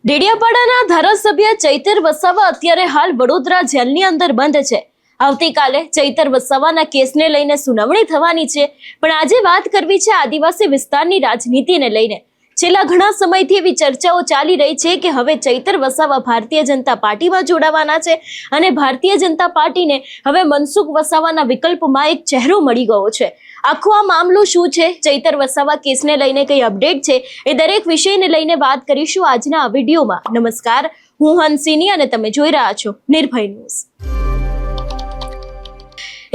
ડેડિયાપાડાના ધારાસભ્ય ચૈતર વસાવા અત્યારે હાલ વડોદરા જેલની અંદર બંધ છે. આવતીકાલે ચૈતર વસાવાના કેસને લઈને સુનાવણી થવાની છે, પણ આજે વાત કરવી છે આદિવાસી વિસ્તારની રાજનીતિને લઈને. છેલ્લા ઘણા સમયથી એવી ચર્ચાઓ ચાલી રહી છે કે હવે ચૈતર વસાવા ભારતીય જનતા પાર્ટીમાં જોડાવાના છે અને ભારતીય જનતા પાર્ટીને હવે મનસુખ વસાવાના વિકલ્પમાં એક ચહેરો મળી ગયો છે. આખો આ મામલો શું છે, ચૈતર વસાવા કેસને લઈને કઈ અપડેટ છે, એ દરેક વિષયને લઈને વાત કરીશું આજના આ વિડીયોમાં. નમસ્કાર, હું હંસિની અને તમે જોઈ રહ્યા છો નિર્ભય ન્યૂઝ.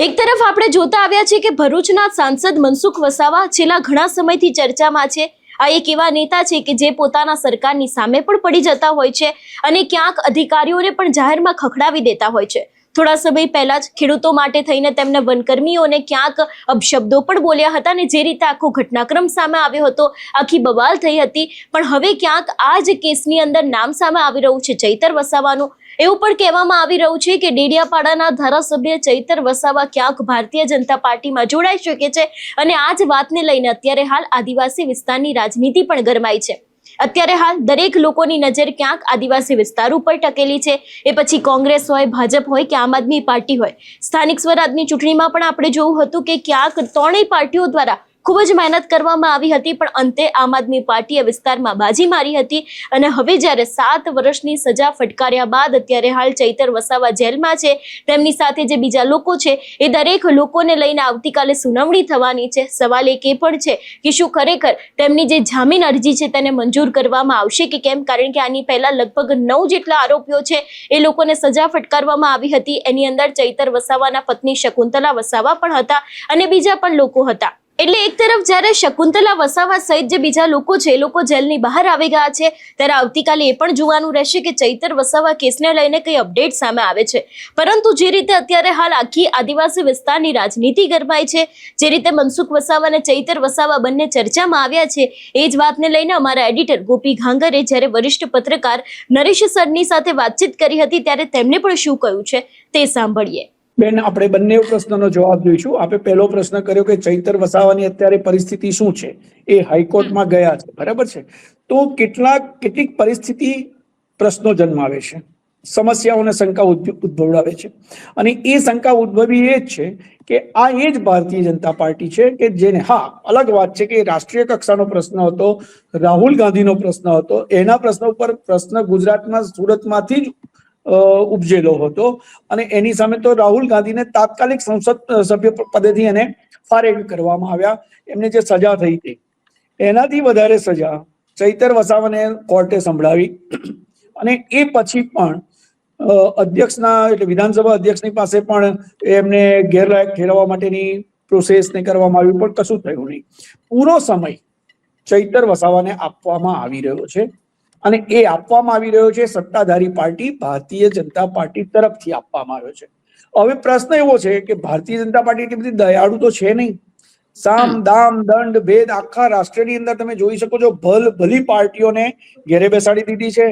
એક તરફ આપણે જોતા આવ્યા છે કે ભરૂચના સાંસદ મનસુખ વસાવા છેલ્લા ઘણા સમયથી ચર્ચામાં છે. આ એક એવા નેતા છે કે જે પોતાના સરકારની સામે પણ પડી જતા હોય છે અને ક્યાંક અધિકારીઓને પણ જાહેરમાં ખખડાવી દેતા હોય છે. થોડા સમય પહેલા જ ખેડૂતો માટે થઈને તેમના વનકર્મીઓને ક્યાંક અપશબ્દો પણ બોલ્યા હતા અને જે રીતે આખો ઘટનાક્રમ સામે આવ્યો હતો, આખી બવાલ થઈ હતી. પણ હવે ક્યાંક આ જ કેસની અંદર નામ સામે આવી રહ્યું છે ચૈતર વસાવાનું. એવું પણ કહેવામાં આવી રહ્યું છે કે ડેડિયાપાડાના ધારાસભ્ય ચૈતર વસાવા ક્યાંક ભારતીય જનતા પાર્ટીમાં જોડાઈ શકે છે અને આ જ વાતને લઈને અત્યારે હાલ આદિવાસી વિસ્તારની રાજનીતિ પણ ગરમાઈ છે. અત્યારે હાલ દરેક લોકોની નજર ક્યાંક આદિવાસી વિસ્તાર ઉપર ટકેલી છે. એ પછી કોંગ્રેસ હોય, ભાજપ હોય કે આમ આદમી પાર્ટી હોય. સ્થાનિક સ્વરાજની ચૂંટણીમાં પણ આપણે જોયું હતું કે ક્યાંક ત્રણેય પાર્ટીઓ દ્વારા ખૂબ જ મહેનત કરવામાં આવી હતી, પણ અંતે આમ આદમી પાર્ટીએ વિસ્તારમાં બાજી મારી હતી. અને હવે જ્યારે 7 વર્ષની સજા ફટકાર્યા બાદ અત્યારે હાલ ચૈતર વસાવા જેલમાં છે, તેમની સાથે જે બીજા લોકો છે એ દરેક લોકોને લઈને આવતીકાલે સુનાવણી થવાની છે. સવાલ એક એ પણ છે કે શું ખરેખર તેમની જે જામીન અરજી છે તેને મંજૂર કરવામાં આવશે કે કેમ, કારણ કે આની પહેલા લગભગ 9 જેટલા આરોપીઓ છે એ લોકોને સજા ફટકારવામાં આવી હતી. એની અંદર ચૈતર વસાવાના પત્ની શકુંતલા વસાવા પણ હતા અને બીજા પણ લોકો હતા. એટલે એક તરફ જ્યારે શકુંતલા વસાવા સહિત જે બીજા લોકો છે એ લોકો જેલની બહાર આવી ગયા છે, ત્યારે આવતીકાલે એ પણ જોવાનું રહેશે કે ચૈતર વસાવા કેસને લઈને કઈ અપડેટ સામે આવે છે. પરંતુ જે રીતે અત્યારે હાલ આખી આદિવાસી વિસ્તારની રાજનીતિ ગરમાઈ છે, જે રીતે મનસુખ વસાવા અને ચૈતર વસાવા બંને ચર્ચામાં આવ્યા છે, એ જ વાતને લઈને અમારા એડિટર ગોપી ઘાંગરે જ્યારે વરિષ્ઠ પત્રકાર નરેશ સરની સાથે વાતચીત કરી હતી ત્યારે તેમણે પણ શું કહ્યું છે તે સાંભળીએ. બેન, આપણે બંને પ્રશ્નનો જવાબ જોઈશું. આપણે પહેલો પ્રશ્ન કર્યો કે ચૈતર વસાવાની અત્યારે પરિસ્થિતિ શું છે. એ હાઈકોર્ટમાં ગયા છે, બરાબર છે, તો કેટલીક પરિસ્થિતિ પ્રશ્નો જન્માવે છે, સમસ્યાઓને શંકા ઉદ્ભવડાવે છે. અને એ શંકા ઉદ્ભવી એ જ છે કે આ એ જ ભારતીય જનતા પાર્ટી છે કે જેને, હા, અલગ વાત છે કે રાષ્ટ્રીય કક્ષાનો પ્રશ્ન હતો, રાહુલ ગાંધીનો પ્રશ્ન હતો, એના પ્રશ્ન ઉપર પ્રશ્ન ગુજરાતમાં સુરતમાંથી જ ઉપજેલો હતો અને એની સામે તો રાહુલ ગાંધીને તાત્કાલિક સંસદ સભ્ય પદેથી એને ફારેગ કરવામાં આવ્યા. એમને જે સજા થઈ હતી એનાથી વધારે સજા ચૈતર વસાવાને કોર્ટે સંભળાવી અને એ પછી પણ અધ્યક્ષના એટલે વિધાનસભા અધ્યક્ષની પાસે પણ એમને ગેરલાયક ઠેરવવા માટેની પ્રોસેસને કરવામાં આવી, પણ કશું થયું નહીં. પૂરો સમય ચૈતર વસાવાને આપવામાં આવી રહ્યો છે અને એ આપવામાં આવી રહ્યો છે સત્તાધારી પાર્ટી ભારતીય જનતા પાર્ટી તરફથી આપવામાં આવ્યો છે. હવે પ્રશ્ન એવો છે કે ભારતીય જનતા પાર્ટી એટલી બધી દયાળુ તો છે નહીં. સામ દામ દંડ ભેદ આખા રાષ્ટ્રની અંદર તમે જોઈ શકો છો. ભલી પાર્ટીઓને ઘેરે બેસાડી દીધી છે,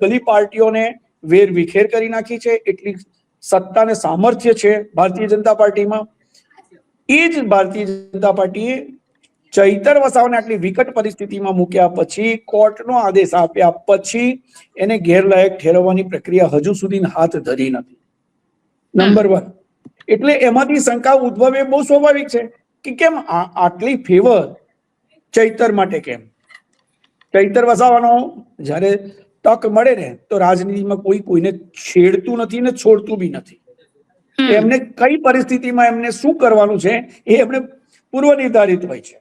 ભલી પાર્ટીઓને વેર વિખેર કરી નાખી છે. એટલી સત્તા ને સામર્થ્ય છે ભારતીય જનતા પાર્ટીમાં. એ જ ભારતીય જનતા પાર્ટીએ ચૈતર વસાવાને આટલી વિકટ પરિસ્થિતિમાં મૂક્યા પછી, કોર્ટનો આદેશ આપ્યા પછી એને ગેરલાયક ઠેરવવાની પ્રક્રિયા હજુ સુધી હાથ ધરી નથી. નંબર 1. એટલે એમાંથી શંકા ઉદ્ભવે બહુ સ્વાભાવિક છે કે કેમ આટલી ફેવર ચૈતર માટે, કેમ ચૈતર વસાવાનો જ્યારે તક મળે ને તો રાજનીતિમાં કોઈને છેડતું નથી ને છોડતું બી નથી. એમને કઈ પરિસ્થિતિમાં એમને શું કરવાનું છે એ એમને પૂર્વ નિર્ધારિત હોય છે.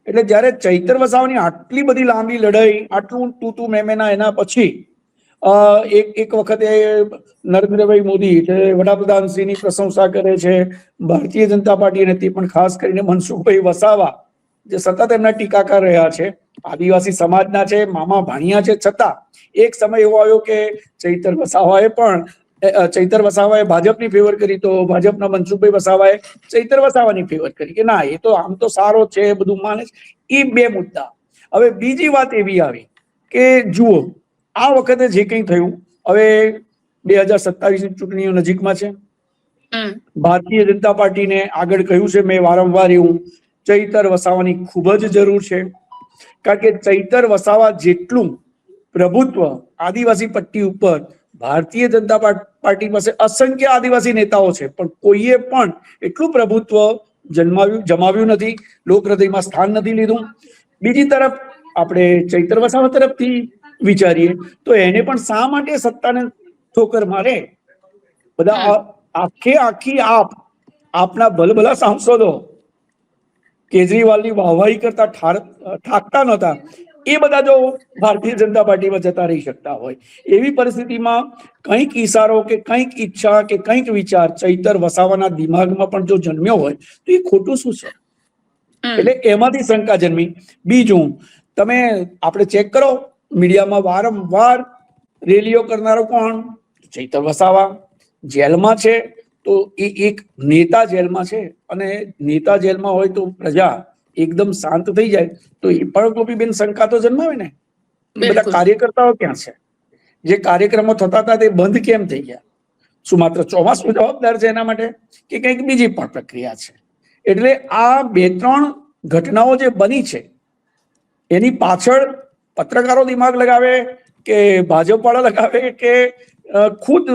એટલે જ્યારે ચૈતર વસાવાની આટલી બધી લાંબી લડાઈ, આટલું તું મેમેના, એના પછી એક વખતે નરેન્દ્રભાઈ મોદી એટલે વડાપ્રધાનશ્રીની પ્રશંસા કરે છે ભારતીય જનતા પાર્ટી, અને તે પણ ખાસ કરીને મનસુખભાઈ વસાવા જે સતત એમના ટીકાકાર રહ્યા છે, આદિવાસી સમાજના છે, મામા ભાણિયા છે, છતાં એક સમય એવો આવ્યો કે ચૈતર વસાવાએ ભાજપની ફેવર કરી તો ભાજપના મનસુખભાઈ વસાવાએ ચૈતર વસાવાની ફેવર કરી કે ના, એ તો આમ તો સારો છે, બધું માને છે. એ 2 મુદ્દા. હવે બીજી વાત એવી આવી કે જુઓ, આ વખતે જે કંઈ થયું, હવે 2027ની ચૂંટણીઓ નજીકમાં છે. ભારતીય જનતા પાર્ટીને આગળ કહ્યું છે મેં વારંવાર એવું, ચૈતર વસાવાની ખૂબ જ જરૂર છે. કારણ કે ચૈતર વસાવા જેટલું પ્રભુત્વ આદિવાસી પટ્ટી ઉપર ભારતીય જનતા પાર્ટી પાસે અસંખ્ય આદિવાસી નેતાઓ છે, પણ કોઈએ પણ એટલું પ્રભુત્વ જમાવ્યું નથી, લોક હૃદયમાં સ્થાન નથી લીધું. બીજી તરફ આપણે ચૈતર વસાવા તરફથી વિચારીએ તો એને પણ શા માટે સત્તાને ઠોકર મારે? બધા આખી આપના ભલભલા સાંસદો કેજરીવાલની વાહવાહી કરતા ઠાકતા નહોતા, એ બધા જો ભારતીય જનતા પાર્ટીમાં જતા રહી શકતા હોય, એવી પરિસ્થિતિમાં કંઈક ઈશારો કે કંઈક ઈચ્છા કે કંઈક વિચાર ચૈતર વસાવાના દિમાગમાં પણ જો જન્મ્યો હોય તો એ ખોટું શું છે? એટલે એમાંથી શંકા જન્મી. બીજું, તમે આપણે ચેક કરો, મીડિયામાં વારંવાર રેલીઓ કરનારો કોણ? ચૈતર વસાવા. જેલમાં છે તો એ એક નેતા જેલમાં છે, અને નેતા જેલમાં હોય તો પ્રજા એકદમ શાંત થઈ જાય તો એ પણ ગોપીબેન શંકા તો જન્માવે ને. બધા કાર્યકર્તાઓ ક્યાં છે? જે કાર્યક્રમો થતા હતા તે બંધ કેમ થઈ ગયા? શું માત્ર ચોમાસું જવાબદાર છે એના માટે, કે કંઈક બીજી પણ પ્રક્રિયા છે? એટલે આ 2-3 ઘટનાઓ જે બની છે એની પાછળ પત્રકારો દિમાગ લગાવે કે ભાજપ વાળા લગાવે કે ખુદ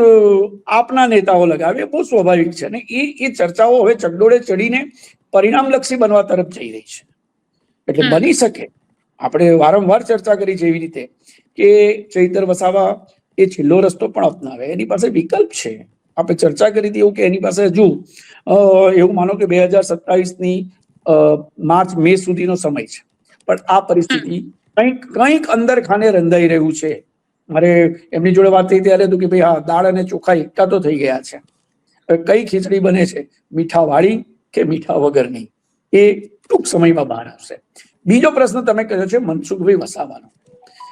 આપના નેતાઓ લગાવે, બહુ સ્વાભાવિક છે. અને એ ચર્ચાઓ હવે ચગડોળે ચડીને પરિણામલક્ષી બનવા તરફ જઈ રહી છે. એટલે બની શકે, આપણે વારંવાર ચર્ચા કરી છે એવી રીતે, કે ચૈતર વસાવા એ છેલ્લો રસ્તો પણ અપનાવે, એની પાસે વિકલ્પ છે. આપણે ચર્ચા કરી હતી એવું કે એની પાસે હજુ એવું માનો કે 2027ની માર્ચ-મે સુધીનો સમય છે, પણ આ પરિસ્થિતિ કંઈક અંદર ખાને રંધાઈ રહ્યું છે. મારે એમની જોડે વાત થઈ ત્યારે હતું કે ભાઈ હા, દાળ અને ચોખા એકઠા તો થઈ ગયા છે, કઈ ખીચડી બને છે, મીઠા વાળી કે મીઠા વગરની, એ ટૂંક સમયમાં બહાર આવશે. બીજો પ્રશ્ન તમે કર્યો છે મનસુખભાઈ વસાવાનો.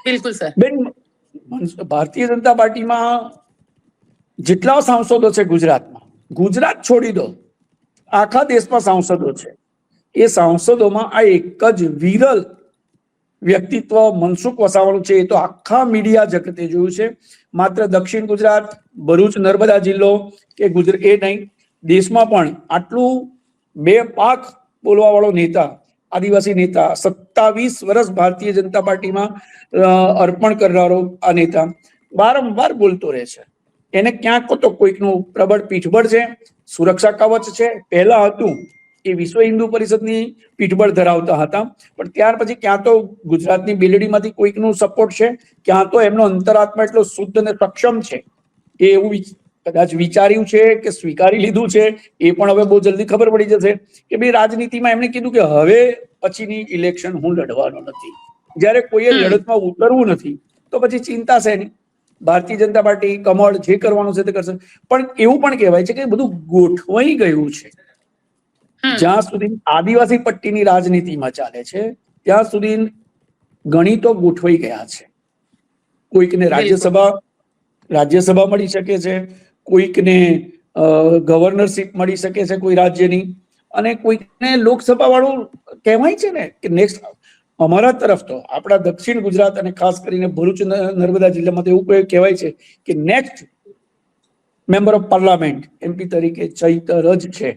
બિલકુલ સર. બેન, ભારતીય જનતા પાર્ટીમાં જેટલા સાંસદો છે ગુજરાતમાં, ગુજરાત છોડી દો, આખા દેશમાં સાંસદો છે, એ સાંસદોમાં આ એક જ વિરલ વ્યક્તિત્વ મનસુખ વસાવાનું છે. એ તો આખા મીડિયા જગતે જોયું છે. માત્ર દક્ષિણ ગુજરાત, ભરૂચ, નર્મદા જિલ્લો કે ગુજરાત એ નહીં, દેશમાં પણ આટલું બે પાક બોલવા વાળો નેતા, આદિવાસી નેતા, 27 વર્ષ ભારતીય જનતા પાર્ટીમાં અર્પણ કરનારો આ નેતા વારંવાર બોલતો રહે છે. એને ક્યાંક તો કોઈકનું પ્રબળ પીઠબળ છે, સુરક્ષા કવચ છે. પહેલા હતું એ વિશ્વ હિન્દુ પરિષદની પીઠબળ ધરાવતા હતા, પણ ત્યાર પછી ક્યાં તો ગુજરાતની બેલડીમાંથી કોઈકનું સપોર્ટ છે, ક્યાં તો એમનો અંતરાત્મા એટલો શુદ્ધ અને સક્ષમ છે, એ એવું કદાચ વિચાર્યું છે કે સ્વીકારી લીધું છે. એ પણ હવે બહુ જલ્દી ખબર પડી જશે કે ભાઈ રાજનીતિમાં એમણે કીધું કે હવે પછીની ઇલેક્શન હું લડવાનો નથી. જ્યારે કોઈએ લડતમાં ઉતરવું નથી તો પછી ચિંતા છે નહીં, ભારતીય જનતા પાર્ટી કમળ જે કરવાનું છે તે કરશે. પણ એવું પણ કહેવાય છે કે બધું ગોઠવાઈ ગયું છે. જ્યાં સુધી આદિવાસી પટ્ટીની રાજનીતિમાં ચાલે છે ત્યાં સુધી ગણિતો ગોઠવાઈ ગયા છે. કોઈકને રાજ્યસભા મળી શકે છે, કોઈકને ગવર્નરશીપ મળી શકે છે કોઈ રાજ્યની, અને કોઈકને લોકસભા વાળું કહેવાય છે ને કે નેક્સ્ટ. અમારા તરફ તો આપણા દક્ષિણ ગુજરાત અને ખાસ કરીને ભરૂચ નર્મદા જિલ્લામાં તો એવું કહેવાય છે કે next member of parliament MP તરીકે ચૈતર જ છે.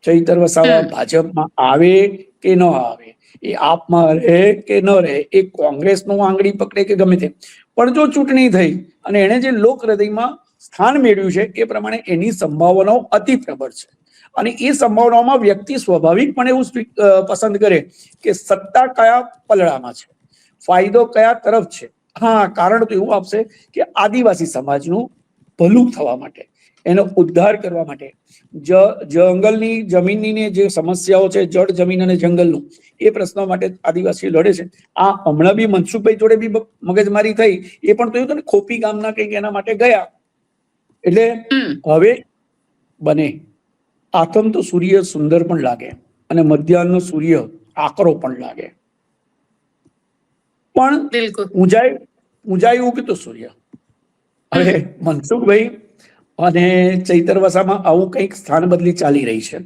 ચૈતર વસાવા ભાજપમાં આવે કે ન આવે, એ આપમાં રહે કે ન રહે, એ કોંગ્રેસનું આંગળી પકડે કે ગમે તે, પણ જો ચૂંટણી થઈ અને એણે જે લોક હૃદયમાં સ્થાન મેળવ્યું છે એ પ્રમાણે એની સંભાવનાઓ અતિ પ્રબળ છે. અને એ સંભાવનાઓમાં વ્યક્તિ સ્વાભાવિકપણે એવું પસંદ કરે કે સત્તા કયા પલડામાં છે, ફાયદો કયા તરફ છે. હા, કારણ તો એવું આપશે કે આદિવાસી સમાજનું ભલું થવા માટે, એનો ઉદ્ધાર કરવા માટે, જંગલની જમીનની જે સમસ્યાઓ છે, જળ જમીન અને જંગલનું, એ પ્રશ્નો માટે આદિવાસીઓ લડે છે. આ હમણાં બી મનસુખભાઈ જોડે બી મગજમારી થઈ, એ પણ થયું હતું ને, ખોપી ગામના કંઈક એના માટે ગયા. એટલે હવે બને આથમ તો સૂર્ય સુંદર પણ લાગે અને મધ્યાહનનો સૂર્ય આકરો પણ લાગે, પણ ઊંચાઈ ઉગતો સૂર્ય. હવે મનસુખભાઈ અને ચૈતર વસામાં આવું કંઈક સ્થાન બદલી ચાલી રહી છે.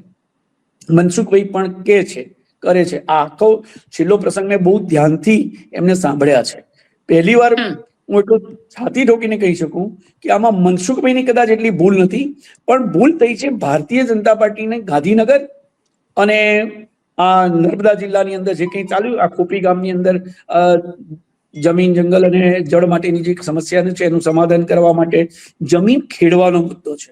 મનસુખભાઈ પણ કે છે, કરે છે. આ આખો છેલ્લો પ્રસંગને બહુ ધ્યાનથી એમને સાંભળ્યા છે. પહેલી વાર હું એટલું છાતી ઠોકીને કહી શકું કે આમાં મનસુખભાઈની કદાચ એટલી ભૂલ નથી, પણ ભૂલ થઈ છે ભારતીય જનતા પાર્ટીને ગાંધીનગર અને આ નર્મદા જિલ્લાની અંદર જે કંઈ ચાલ્યું, આ ખોપી ગામની અંદર જમીન જંગલ અને જળ માટેની જે સમસ્યા છે એનું સમાધાન કરવા માટે જમીન ખેડવાનો મુદ્દો છે.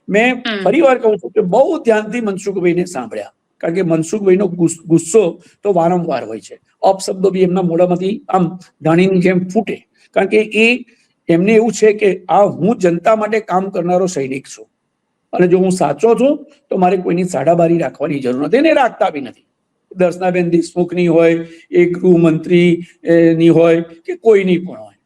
મેં ફરી વાર કહું છું કે બહુ ધ્યાનથી મનસુખભાઈને સાંભળ્યા, કારણ કે મનસુખભાઈનો ગુસ્સો તો વારંવાર હોય છે, અપશબ્દો બી એમના મોઢામાંથી આમ ધાણીની જેમ ફૂટે, કારણ કે એમને એવું છે કે આ હું જનતા માટે કામ કરનારો સૈનિક છું અને જો હું સાચો છું તો મારે કોઈની સાડાબારી રાખવાની જરૂર નથી, એને રાખતા બી નથી. દર્શનાબેન દેશમુખની હોય, એ ગૃહમંત્રી ની હોય કે કોઈની પણ હોય,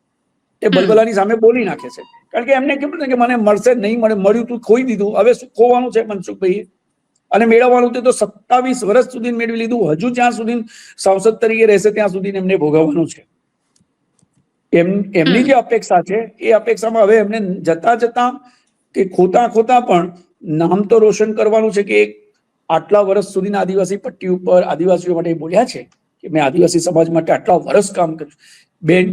એ બલબલાની સામે બોલી નાખે છે, કારણ કે એમને કેવું કે મને મળશે નહીં મળે, મળ્યું તું ખોઈ દીધું, હવે શું ખોવાનું છે મનસુખભાઈએ, અને મેળવવાનું તો 27 વર્ષ સુધી મેળવી લીધું, હજુ જ્યાં સુધી સાંસદ તરીકે રહેશે ત્યાં સુધી એમને ભોગવવાનું છે. એમની જે અપેક્ષા છે એ અપેક્ષામાં હવે એમને જતા જતા કે ખોતા પણ નામ તો રોશન કરવાનું છે કે આટલા વર્ષ સુધીના આદિવાસી પટ્ટી ઉપર આદિવાસીઓ માટે બોલ્યા છે કે મેં આદિવાસી સમાજ માટે આટલા વર્ષ કામ કર્યું. બેન,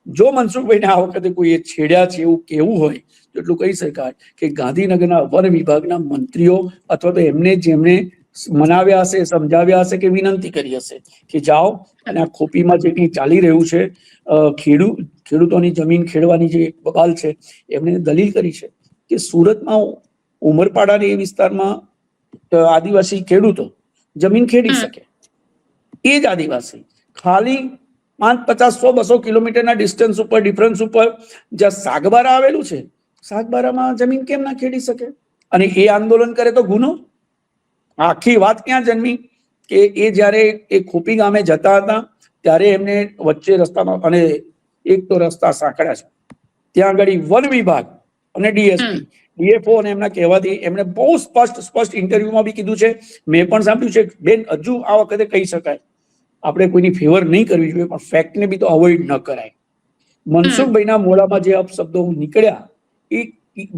જો મનસુખભાઈને આ વખતે કોઈ છેડ્યા છે એવું કેવું હોય તો એટલું કહી શકાય કે ગાંધીનગરના વન વિભાગના મંત્રીઓ અથવા તો એમને જેમને મનાવ્યા હશે, સમજાવ્યા હશે કે વિનંતી કરી હશે કે જાઓ અને આ ખોપીમાં જે કંઈ ચાલી રહ્યું છે, ખેડૂતોની જમીન ખેડવાની જે બબાલ છે, એમણે દલીલ કરી છે કે સુરતમાં ઉમરપાડાની એ વિસ્તારમાં આદિવાસી ખેડૂતો જમીન ખેડી શકે, એ જ આદિવાસી ખાલી 5, 50, 100, 200 કિલોમીટરના ડિસ્ટન્સ ઉપર, ડિફરન્સ ઉપર જ્યાં સાગબારા આવેલું છે, સાગબારામાં જમીન કેમ ના ખેડી શકે? અને એ આંદોલન કરે તો ગુનો. આખી વાત ક્યાં જન્મી કે એ જ્યારે એ ખોપી ગામે જતા હતા ત્યારે એમને વચ્ચે રસ્તામાં, અને એક તો રસ્તા સાંકડા છે, ત્યાં આગળ વન વિભાગ અને ડીએસપી ડીએફઓ અને એમના કહેવાથી એમણે બહુ સ્પષ્ટ ઇન્ટરવ્યુમાં બી કીધું છે, મેં પણ સાંભળ્યું છે. બેન, હજુ આ વખતે કહી શકાય, આપણે કોઈની ફેવર નહીં કરવી જોઈએ, પણ ફેક્ટને બી તો અવોઇડ ન કરાય. મનસુખભાઈના મોઢામાં જે અપશબ્દો નીકળ્યા, એ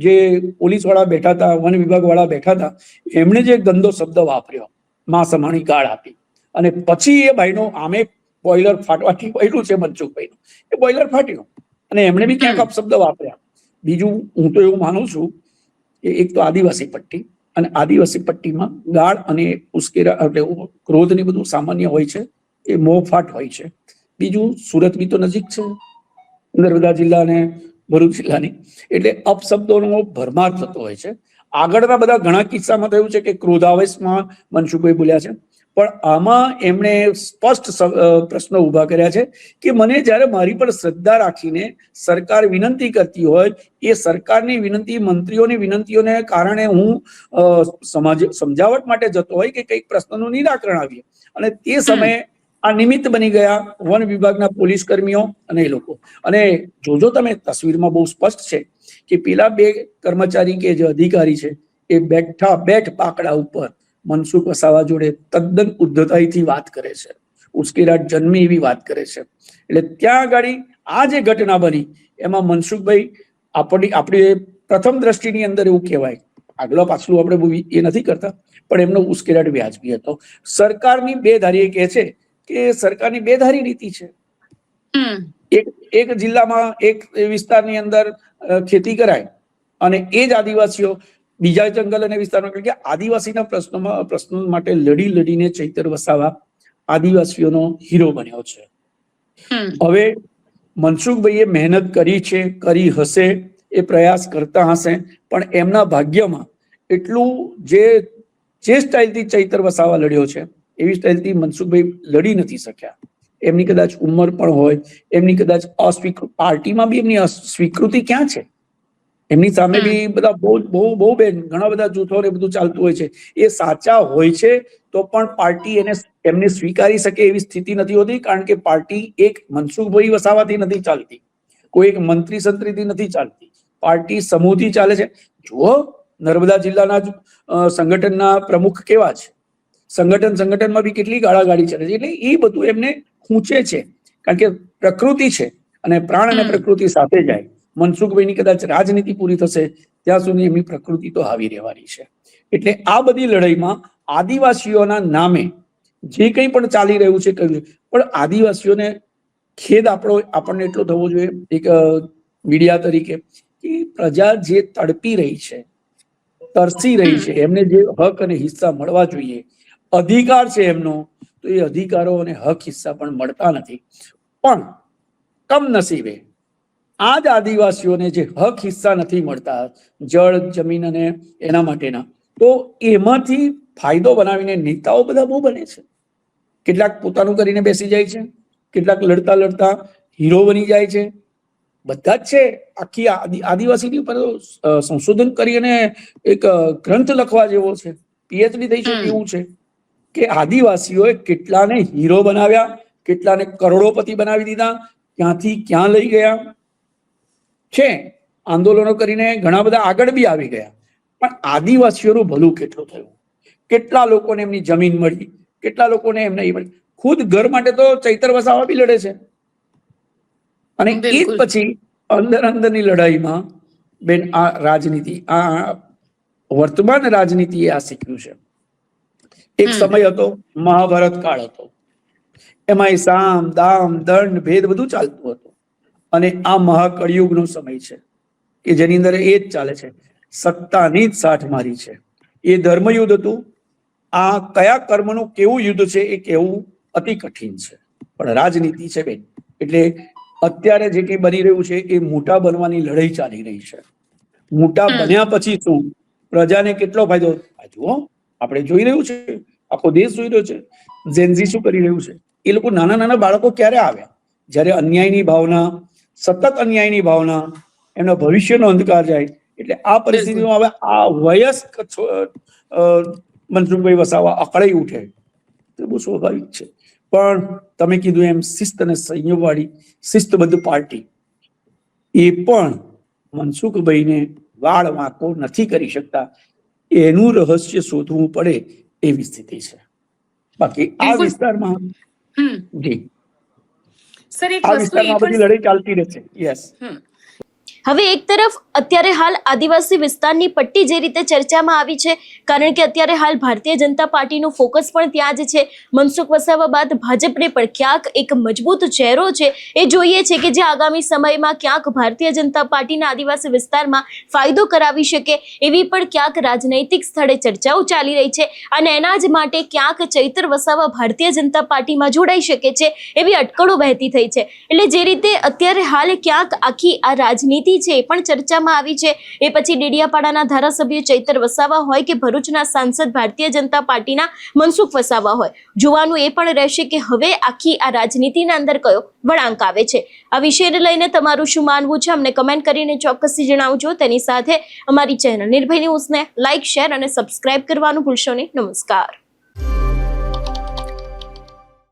જે પોલીસ વાળા બેઠા હતા, વન વિભાગ વાળા બેઠા હતા, એમણે જે ગંદો શબ્દ વાપર્યો, માં સમાણી ગાળ આપી, અને પછી એ ભાઈનો આમે બોઇલર ફાટવાથી પડ્યું છે મનસુખભાઈનું, એ બોઇલર ફાટ્યું અને એમણે બી ક્યાંક અપશબ્દ વાપર્યા. બીજું, હું તો એવું માનું છું કે એક તો આદિવાસી પટ્ટી, અને આદિવાસી પટ્ટીમાં ગાળ અને ઉશ્કેરા એટલે ક્રોધ ને બધું સામાન્ય હોય છે, એ મોહફાટ હોય છે. બીજું, સુરત બી તો નજીક છે, નર્મદા જિલ્લા અને ભરૂચ જિલ્લાની, એટલે અપશબ્દોનો ભરમાર થતો હોય છે. આગળના બધા ઘણા કિસ્સામાં થયું છે કે ક્રોધાવેશમાં મનસુખભાઈ બોલ્યા છે, પણ આમાં એમણે સ્પષ્ટ પ્રશ્નો ઉભા કર્યા છે કે મને જ્યારે મારી પર શ્રદ્ધા રાખીને સરકાર વિનંતી કરતી હોય, એ સરકારની વિનંતી, મંત્રીઓની વિનંતીઓને કારણે હું સમજાવટ માટે જતો હોય કે કંઈક પ્રશ્નનું નિરાકરણ આવીએ, અને તે સમયે આ નિમિત્ત બની ગયા વન વિભાગના પોલીસ કર્મીઓ અને એ લોકો. અને જોજો તમે, તસવીરમાં બહુ સ્પષ્ટ છે કે પેલા 2 કર્મચારી કે જે અધિકારી છે એ બેઠ પાકડા ઉપર મનસુખ વસાવા જોડે તદ્દન ઉદ્ધતાઈથી વાત કરે છે, ઉશ્કેરાટ જન્મી એવી વાત કરે છે. એટલે ત્યાં આગળ આ જે ઘટના બની એમાં મનસુખભાઈ આપણી પ્રથમ દ્રષ્ટિની અંદર એવું કહેવાય, આગળ પાછલું આપણે બહુ એ નથી કરતા, પણ એમનો ઉશ્કેરાટ વ્યાજબી હતો. સરકારની બેધારી કહે છે કે સરકારની બેધારી નીતિ છે. એક જિલ્લામાં એક વિસ્તારની અંદર ખેતી કરાય અને એ જ આદિવાસીઓ બીજા જંગલ અને વિસ્તારમાં, કે આદિવાસીના પ્રશ્નો માટે લડીને ચૈતર વસાવા આદિવાસીઓનો હીરો બન્યો છે. હવે મનસુખભાઈએ મહેનત કરી છે, કરી હશે, એ પ્રયાસ કરતા હશે, પણ એમના ભાગ્યમાં એટલું જે સ્ટાઇલથી ચૈતર વસાવા લડ્યો છે એવી સ્ટાઇલથી મનસુખભાઈ લડી નથી શક્યા. એમની કદાચ ઉંમર પણ હોય, એમની કદાચ પાર્ટીમાં બી એમની અસ્વીકૃતિ ક્યાં છે? એમની સામે બી બધા બહુ બેન ઘણા બધા જૂથો ને બધું ચાલતું હોય છે. એ સાચા હોય છે તો પણ પાર્ટી એમને સ્વીકારી શકે એવી સ્થિતિ નથી હોતી, કારણ કે પાર્ટી એક મનસુખભાઈ વસાવાથી નથી ચાલતી, કોઈ એક મંત્રી સંત્રીથી નથી ચાલતી, પાર્ટી સમૂહથી ચાલે છે. જુઓ, નર્મદા જિલ્લાના સંગઠનના પ્રમુખ કેવા છે, સંગઠનમાં બી કેટલી ગાળાગાળી ચાલે છે. એટલે એ બધું એમને ખૂંચે છે, કારણ કે પ્રકૃતિ છે અને પ્રાણ અને પ્રકૃતિ સાથે જાય. મનસુખભાઈની કદાચ રાજનીતિ પૂરી થશે ત્યાં સુધી એમની પ્રકૃતિ તો હાવી રહેવાની છે. એટલે આ બધી લડાઈમાં આદિવાસીઓના નામે જે કંઈ પણ ચાલી રહ્યું છે કહ્યું, પણ આદિવાસીઓને ખેદ આપણને એટલો થવો જોઈએ એક મીડિયા તરીકે કે પ્રજા જે તડપી રહી છે, તરસી રહી છે, એમને જે હક અને હિસ્સા મળવા જોઈએ, અધિકાર છે એમનો, તો એ અધિકારો અને હક હિસ્સા પણ મળતા નથી. પણ કમનસીબે આ જ આદિવાસીઓને જે હક હિસ્સા નથી મળતા જળ જમીન અને એના માટેના, તો એમાંથી ફાયદો બનાવીને નેતાઓ બધા બહુ બને છે. કેટલાક પોતાનું કરીને બેસી જાય છે, કેટલાક લડતા લડતા હીરો બની જાય છે. બધા જ છે. આખી આદિવાસીની ઉપર સંશોધન કરી અને એક ગ્રંથ લખવા જેવો છે, પીએચડી થઈ શકે એવું છે કે આદિવાસીઓએ કેટલાને હીરો બનાવ્યા, કેટલાને કરોડોપતિ બનાવી દીધા, ક્યાંથી ક્યાં લઈ ગયા છે. આંદોલનો કરીને ઘણા બધા આગળ બી આવી ગયા. પણ આદિવાસીઓનું ભલું કેટલું થયું, કેટલા લોકોને એમની જમીન મળી, કેટલા લોકોને એમ નહીં મળી. ખુદ ઘર માટે તો ચૈતર વસાવા બી લડે છે. અને એ જ પછી અંદરની લડાઈમાં બેન આ રાજનીતિ, આ વર્તમાન રાજનીતિ આ શીખ્યું છે. એક સમય હતો, મહાભારત કાળ હતો, એમાં સામ દામ દંડ ભેદ બધું ચાલતું હતું. અને આ મહાકળિયુગનો સમય છે કે જેની અંદર એ જ ચાલે છે, સત્તાની જ સાઠ મારી છે. એ ધર્મયુદ્ધ હતું. આ કયા કર્મનું કેવું યુદ્ધ છે એ કહેવું અતિ કઠિન છે, પણ રાજનીતિ છે બેન. એટલે અત્યારે જે કંઈ બની રહ્યું છે એ મોટા બનવાની લડાઈ ચાલી રહી છે. મોટા બન્યા પછી શું, પ્રજાને કેટલો ફાયદો? જુઓ, આપણે જોઈ રહ્યું છે, આખો દેશ જોઈ રહ્યો છે. જેનઝી શું કરી રહ્યું છે? એ લોકો નાના નાના બાળકો ક્યારે આવ્યા? જ્યારે અન્યાયની ભાવના, સતત અન્યાયની ભાવના, એમના ભવિષ્યનો અંધકાર જાય. એટલે આ પરિસ્થિતિમાં હવે આ વયસ્ક મનસુખભાઈ વસાવા અકળાઈ ઉઠે તો બહુ સ્વાભાવિક છે. પણ તમે કીધું એમ શિસ્ત અને સંયમવાળી શિસ્તબદ્ધ પાર્ટી એ પણ મનસુખભાઈને વાળ વાંકો નથી કરી શકતા. એનું રહસ્ય શોધવું પડે એવી સ્થિતિ છે. બાકી આ વિસ્તારમાં જી આ વિસ્તારમાં બધી લડાઈ ચાલતી રહેશે. યસ. હવે એક તરફ અત્યારે હાલ આદિવાસી વિસ્તારની પટ્ટી જે રીતે ચર્ચામાં આવી છે, કારણ કે અત્યારે હાલ ભારતીય જનતા પાર્ટીનું ફોકસ પણ ત્યાં જ છે. મનસુખ વસાવા બાદ ભાજપને પણ ક્યાંક એક મજબૂત ચહેરો છે એ જોઈએ છે કે જે આગામી સમયમાં ક્યાંક ભારતીય જનતા પાર્ટીના આદિવાસી વિસ્તારમાં ફાયદો કરાવી શકે એવી પણ ક્યાંક રાજનૈતિક સ્થળે ચર્ચાઓ ચાલી રહી છે. અને એના જ માટે ક્યાંક ચૈતર વસાવા ભારતીય જનતા પાર્ટીમાં જોડાઈ શકે છે એવી અટકળો વહેતી થઈ છે. એટલે જે રીતે અત્યારે હાલ ક્યાંક આખી આ રાજનીતિ છે એ પણ ચર્ચામાં આવી છે. એ પછી ડેડિયાપાડાના ધારાસભ્ય ચૈતર વસાવા હોય કે ભરૂચના સાંસદ ભારતીય જનતા પાર્ટીના મનસુખ વસાવા હોય, જોવાનું એ પણ રહેશે કે હવે આખી આ રાજનીતિના અંદર કયો વળાંક આવે છે. આ વિષયને લઈને તમારું શું માનવું છે અમને કમેન્ટ કરીને ચોક્કસથી જણાવજો. તેની સાથે અમારી ચેનલ નિર્ભય ન્યૂઝને લાઇક, શેર અને સબસ્ક્રાઇબ કરવાનું ભૂલશો નહીં. નમસ્કાર.